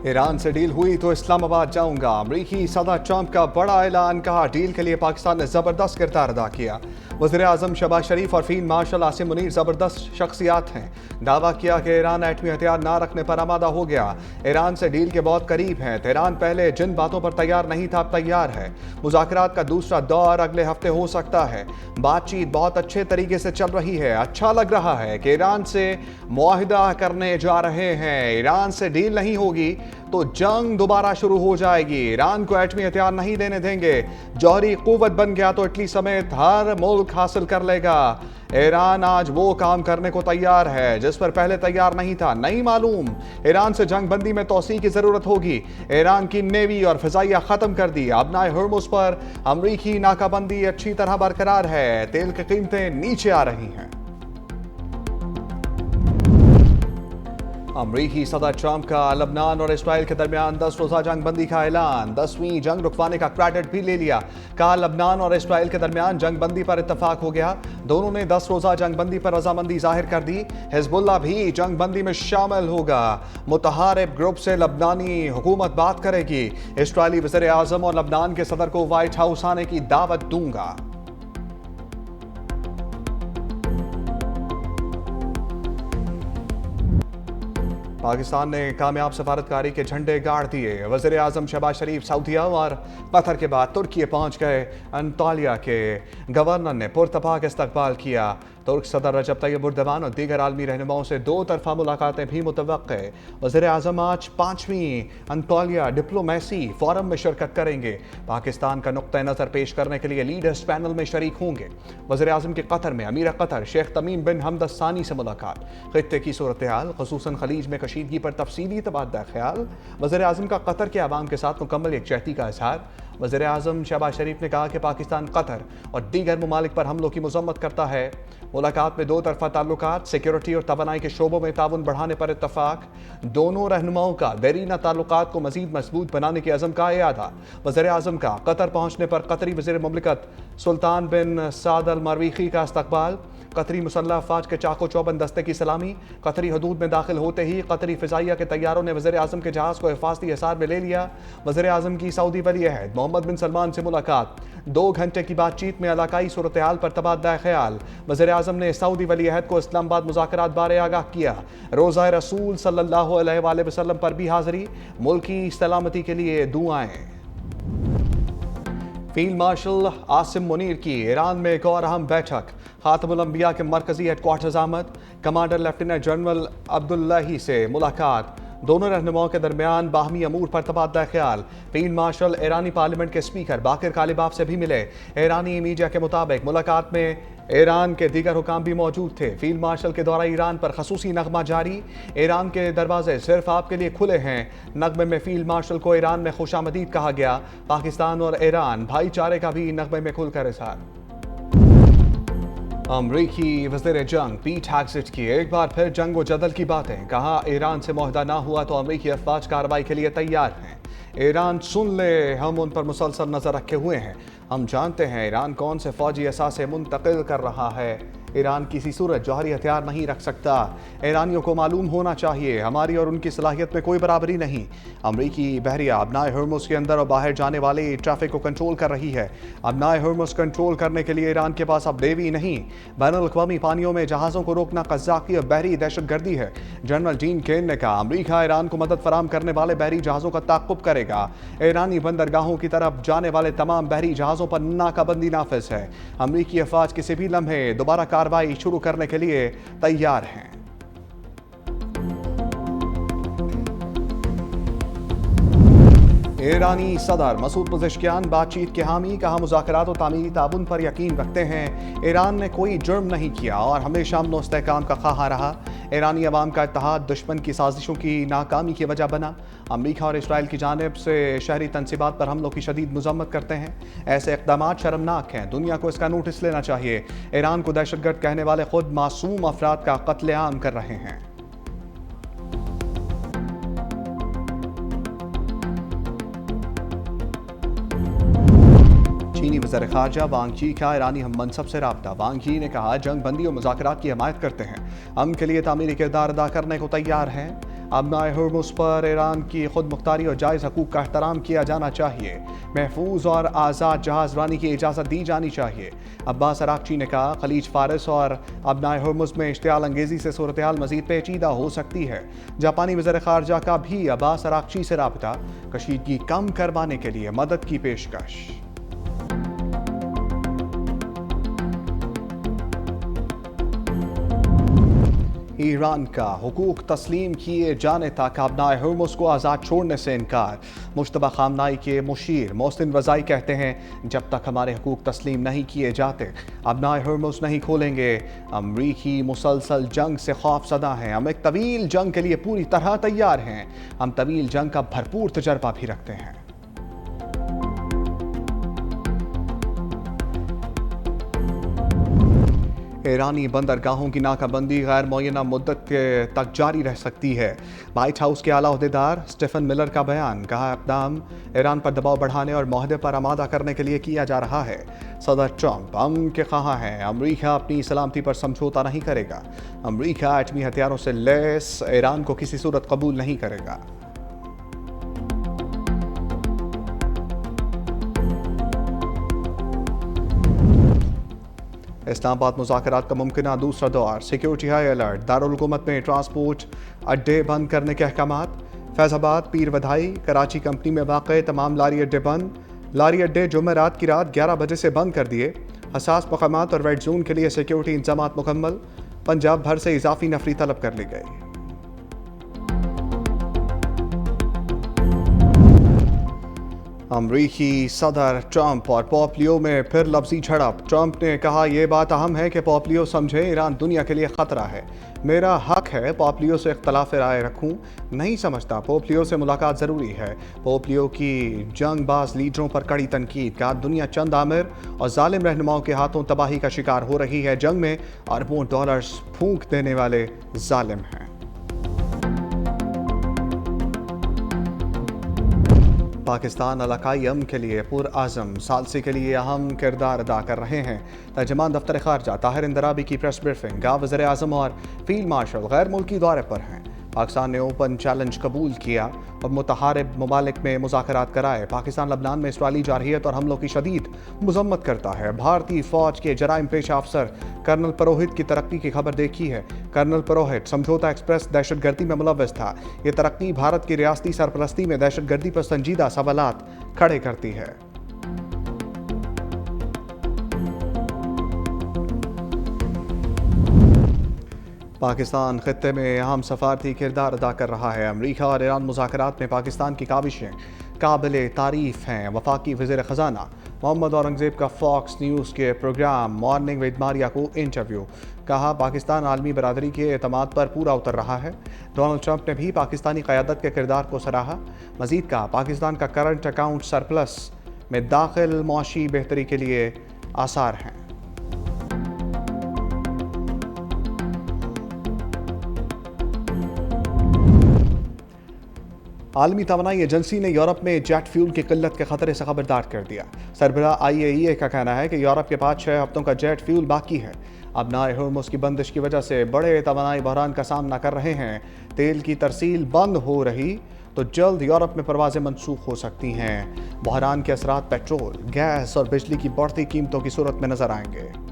Iran से deal हुई तो इस्लामाबाद जाऊंगा। अमरीकी सदर ट्रंप का बड़ा ऐलान, कहा डील के लिए पाकिस्तान ने जबरदस्त किरदार अदा किया। वज़ीर आज़म शहबाज शरीफ और फील्ड मार्शल आसिम मुनीर जबरदस्त शख्सियात हैं। दावा किया कि ईरान एटमी हथियार ना रखने पर आमादा हो गया। ईरान से डील के बहुत करीब है। तेहरान पहले जिन बातों पर तैयार नहीं था अब तैयार है। मुज़ाकरात का दूसरा दौर अगले हफ्ते हो सकता है। बातचीत बहुत अच्छे तरीके से चल रही है। अच्छा लग रहा है कि ईरान से मुआहिदा करने जा रहे हैं। ईरान से डील नहीं होगी तो जंग दोबारा शुरू हो जाएगी। ईरान को एटमी हथियार नहीं देने देंगे। जौहरी कुव्वत बन गया तो इटली समेत हर मुल्क हासिल कर लेगा। ईरान आज वो काम करने को तैयार है जिस पर पहले तैयार नहीं था। नहीं मालूम ईरान से जंग बंदी में तोसी की जरूरत होगी। ईरान की नेवी और फिजाइया खत्म कर दी। अपना हुर्मुज़ पर अमरीकी नाकाबंदी अच्छी तरह बरकरार है। तेल की कीमतें नीचे आ रही हैं। अमरीकी सदर ट्रंप का लबनान और इसराइल के दरमियान 10 रोज़ा जंग बंदी का ऐलान। 10वीं जंग रुकवाने का क्रेडिट भी ले लिया। कहा लबनान और इसराइल के दरमियान जंग बंदी पर इत्तफाक हो गया। दोनों ने 10 रोज़ा जंग बंदी पर रजामंदी जाहिर कर दी। हिजबुल्लाह भी जंग बंदी में शामिल होगा। मुतहारिब ग्रुप से लबनानी हुकूमत बात करेगी। इसराइली वज़ीर आज़म और लबनान के सदर को व्हाइट हाउस आने की दावत दूंगा। पाकिस्तान ने कामयाब सफारतकारी के झंडे गाड़ दिए। वज़ीर आज़म शहबाज शरीफ सऊदीया और कतर के बाद तुर्की पहुंच गए। अंतालिया के गवर्नर ने पुरतपाक इस्तकबाल किया। तुर्क सदर रजब तैयब एर्दोगान और दीगर आलमी रहनुमाओं से 2 तरफा मुलाकातें भी मुतवक्के। वज़ीर आज़म आज 5वीं अंतालिया डिप्लोमेसी फोरम में शिरकत करेंगे। पाकिस्तान का नुक्ता नज़र पेश करने के लिए लीडर्स पैनल में शरीक होंगे। वज़ीर आज़म के कतर में अमीर कतर शेख तमीम बिन हमद सानी से मुलाकात। खित्ते की सूरत हाल खुसूसन खलीज में कशीदगी पर तफसीली तबादला ख्याल। वज़ीर आज़म का कतर के अवाम के साथ मुकम्मल यकजहती का इजहार। वज़ीर आज़म शहबाज शरीफ ने कहा कि पाकिस्तान कतर और दीगर ममालिक पर हमलों की मज़म्मत करता है। मुलाकात में 2 तरफा ताल्लुकात, सिक्योरिटी और तवानाई के शोबों में ताउन बढ़ाने पर इत्तफाक। दोनों रहनुमाओं का देरीना ताल्लुकात को मजीद मजबूत बनाने के अज़म का इरादा। वज़ीर आज़म का कतर पहुंचने पर कतरी वज़ीर मुमलिकत सुल्तान बिन साद अल मरवीखी का इस्तकबाल। कतरी मुसल्लह अफवाज के चाको चौबंद दस्ते की सलामी। कतरी हदूद में दाखिल होते ही कतरी फिजाइया के तैयारों ने वज़ीर आज़म के जहाज़ को हिफाजती हिसार में ले लिया। वज़ीर आज़म की सऊदी वली अहद मोहम्मद बिन सलमान से मुलाकात। 2 घंटे की बातचीत में इलाकाई सूरत हाल पर तबादला ख्याल। वज़ीर आज़म ने सऊदी वली अहद को इस्लामाबाद मुज़ाकरात बारे आगाह किया। रोज़ा रसूल सल्लल्लाहु अलैहि वसल्लम पर भी हाज़री। मुल्क की सलामती के लिए दुआएं। फील्ड मार्शल आसिम मुनीर की ईरान में एक और अहम बैठक। खातमुल अंबिया के मरकजी हेडक्वार्टर्स आमद। कमांडर लेफ्टिनेंट जनरल अब्दुल्लाही से मुलाकात। दोनों रहनुमाओं के दरमियान बाहमी अमूर पर तबादला ख्याल। फील्ड मार्शल ईरानी पार्लियामेंट के स्पीकर बाकिर कालिबाफ से भी मिले। ईरानी मीडिया के मुताबिक मुलाकात में ईरान के दीगर हुकाम भी मौजूद थे। फील्ड मार्शल के दौरा ईरान पर खसूसी नगमा जारी। ईरान के दरवाजे सिर्फ आपके लिए खुले हैं। नगमे में फील्ड मार्शल को ईरान में खुशामदीद कहा गया। पाकिस्तान और ईरान भाईचारे का भी नगमे में खुलकर इज़हार। अमरीकी वज़ीर जंग पीट हेग्सेट की एक बार फिर जंग व जदल की बातें। कहा ईरान से मुआहदा ना हुआ तो अमरीकी अफवाज कार्रवाई के लिए तैयार हैं। ईरान सुन ले, हम उन पर मुसलसल नज़र रखे हुए हैं। हम जानते हैं ईरान कौन से फौजी असासे मुंतकिल कर रहा है। ईरान किसी सूरत जौहरी हथियार नहीं रख सकता। ईरानियों को मालूम होना चाहिए हमारी और उनकी सलाहियत में कोई बराबरी नहीं। अमरीकी बहरिया अपनाए हुर्मुज़ के अंदर और बाहर जाने वाले ट्रैफिक को कंट्रोल कर रही है। अपनाए हुर्मुज़ कंट्रोल करने के लिए ईरान के पास अब नेवी नहीं, बैनुल-अक़वामी पानियों में जहाज़ों को रोकना क़ज़्ज़ाक़ी और बहरी दहशतगर्दी है। जनरल जीन केन ने कहा अमरीका ईरान को मदद फराम करने वाले बहरी जहाज़ों का ताक़ुब करेगा। ईरानी बंदरगाहों की तरफ जाने वाले तमाम बहरी जहाज़ों पर नाकाबंदी नाफिज है। अमरीकी अफवाज किसी भी लम्हे दोबारा कार्रवाई शुरू करने के लिए तैयार हैं। ईरानी सदर मसूद पज़ेश्कियान बातचीत के हामी। कहा मुज़ाकरात और तामीरी ताउन पर यकीन रखते हैं। ईरान ने कोई जुर्म नहीं किया और हमेशा अमन व इस्तेहकाम का ख़्वाह रहा। ईरानी अवाम का इत्तेहाद दुश्मन की साजिशों की नाकामी की वजह बना। अमरीका और इसराइल की जानिब से शहरी तनसीबात पर हमलों की शदीद मज़म्मत करते हैं। ऐसे इक़दामात शर्मनाक हैं। दुनिया को इसका नोटिस लेना चाहिए। ईरान को दहशतगर्द कहने वाले खुद मासूम अफराद का कत्लेआम कर रहे हैं। चीनी वज़ीर ख़ारजा वांग यी का ईरानी हम मनसब से राब्ता। वांग यी ने कहा जंग बंदी और मुज़ाकरात की हमायत करते हैं। अमन के लिए तामीरी किरदार अदा करने को तैयार हैं। अबनाए हुर्मुज़ पर ईरान की खुद मुख्तारी और जायज़ हकूक़ का एहतराम किया जाना चाहिए। महफूज और आज़ाद जहाज़ रानी की इजाज़त दी जानी चाहिए। अब्बास अराक़ची ने कहा, खलीज फारिस और अबनाए हुर्मुज़ में इश्तियाल अंगेज़ी से सूरत हाल मज़ीद पेचीदा हो सकती है। जापानी वज़ीर ख़ारजा का भी अब्बास अराक़ची से राब्ता, कशीदगी कम करवाने के लिए मदद की पेशकश। ईरान का हुकूक तस्लीम किए जाने तक अबनाए हुर्मुज़ को आज़ाद छोड़ने से इनकार। मुश्तबा ख़ामनाई के मुशीर मोहसिन रज़ाई कहते हैं, जब तक हमारे हुकूक तस्लीम नहीं किए जाते अबनाए हुर्मुज़ नहीं खोलेंगे। अमरीकी मुसलसल जंग से खौफज़दा हैं। हम एक तवील जंग के लिए पूरी तरह तैयार हैं। हम तवील जंग का भरपूर तजर्बा भी रखते हैं। ईरानी बंदरगाहों की नाकाबंदी गैर मुअय्यना मुद्दत तक जारी रह सकती है। वाइट हाउस के आला ओहदेदार स्टीफन मिलर का बयान, कहा इक़दाम ईरान पर दबाव बढ़ाने और माहदे पर आमादा करने के लिए किया जा रहा है। सदर ट्रंप अमन के ख़्वाह हैं। अमरीका अपनी सलामती पर समझौता नहीं करेगा। अमरीका एटमी हथियारों से लैस ईरान को किसी सूरत कबूल नहीं करेगा। इस्लामाबाद मुज़ाकरात का मुमकिना दूसरा दौर, सिक्योरिटी हाई अलर्ट, दारुल हुकूमत में ट्रांसपोर्ट अड्डे बंद करने के अहकामात। फैज़ाबाद, पीर बधाई, कराची कंपनी में वाक़ तमाम लारी अड्डे बंद। लारी अड्डे जुमेरात की रात 11 बजे से बंद कर दिए। हसास मकामात और रेड जोन के लिए सिक्योरिटी इंतजामात मुकम्मल। पंजाब भर से इजाफी नफरी तलब कर ली गई। अमरीकी सदर ट्रंप और पोम्पियो में फिर लफ्जी झड़प। ट्रंप ने कहा, यह बात अहम है कि पोम्पियो समझे ईरान दुनिया के लिए ख़तरा है। मेरा हक है पोम्पियो से इख्तलाफ राय रखूं। नहीं समझता पोम्पियो से मुलाकात ज़रूरी है। पोम्पियो की जंगबाज लीडरों पर कड़ी तनकीद, कहा दुनिया चंद आमिर और जालिम रहनुमाओं के हाथों तबाही का शिकार हो रही है। जंग में अरबों डॉलर्स फूंक देने वाले जालिम हैं। पाकिस्तान इलाकाई अमन के लिए पुरआज़म, सालसी के लिए अहम किरदार अदा कर रहे हैं। तर्जमान दफ्तर ख़ारजा ताहिर इंदराबी की प्रेस ब्रीफिंग, वज़ीर आज़म और फील्ड मार्शल गैर मुल्की दौरे पर हैं। पाकिस्तान ने ओपन चैलेंज कबूल किया और मुतहारिब ममालिक में मुज़ाकरात कराए। पाकिस्तान लबनान में इसराइली जारहियत और हमलों की शदीद मज़म्मत करता है। भारतीय फ़ौज के जराइम पेश अफसर कर्नल पुरोहित की तरक्की की खबर देखी है। कर्नल पुरोहित समझौता एक्सप्रेस दहशतगर्दी में मुलव्वस था। ये तरक्की भारत की रियासती सरपरस्ती में दहशतगर्दी पर संजीदा सवालात खड़े करती है। पाकिस्तान खित्ते में अहम सफारती किरदार अदा कर रहा है। अमरीका और ईरान मुज़ाकरात में पाकिस्तान की काविशें काबिल तारीफ़ हैं। वफाकी वज़ीर ख़ज़ाना मोहम्मद औरंगज़ेब का फॉक्स न्यूज़ के प्रोग्राम मॉर्निंग विद मारिया को इंटरव्यू, कहा पाकिस्तान आलमी बरादरी के एतमाद पर पूरा उतर रहा है। डोनाल्ड ट्रंप ने भी पाकिस्तानी क़यादत के किरदार को सराहा। मज़ीद कहा, पाकिस्तान का करंट अकाउंट सरप्लस में दाखिल मुआशी बेहतरी के लिए आसार हैं। आलमी तवानाई एजेंसी ने यूरोप में जेट फ्यूल की किल्लत के खतरे से खबरदार कर दिया। सरबराह IAEA का कहना है कि यूरोप के पास 6 हफ्तों का जेट फ्यूल बाकी है। अबनाए हुर्मुज़ की बंदिश की वजह से बड़े तवानाई बहरान का सामना कर रहे हैं। तेल की तरसील बंद हो रही तो जल्द यूरोप में परवाजें मनसूख हो सकती हैं। बहरान के असरात पेट्रोल, गैस और बिजली की बढ़ती कीमतों की सूरत में नजर आएंगे।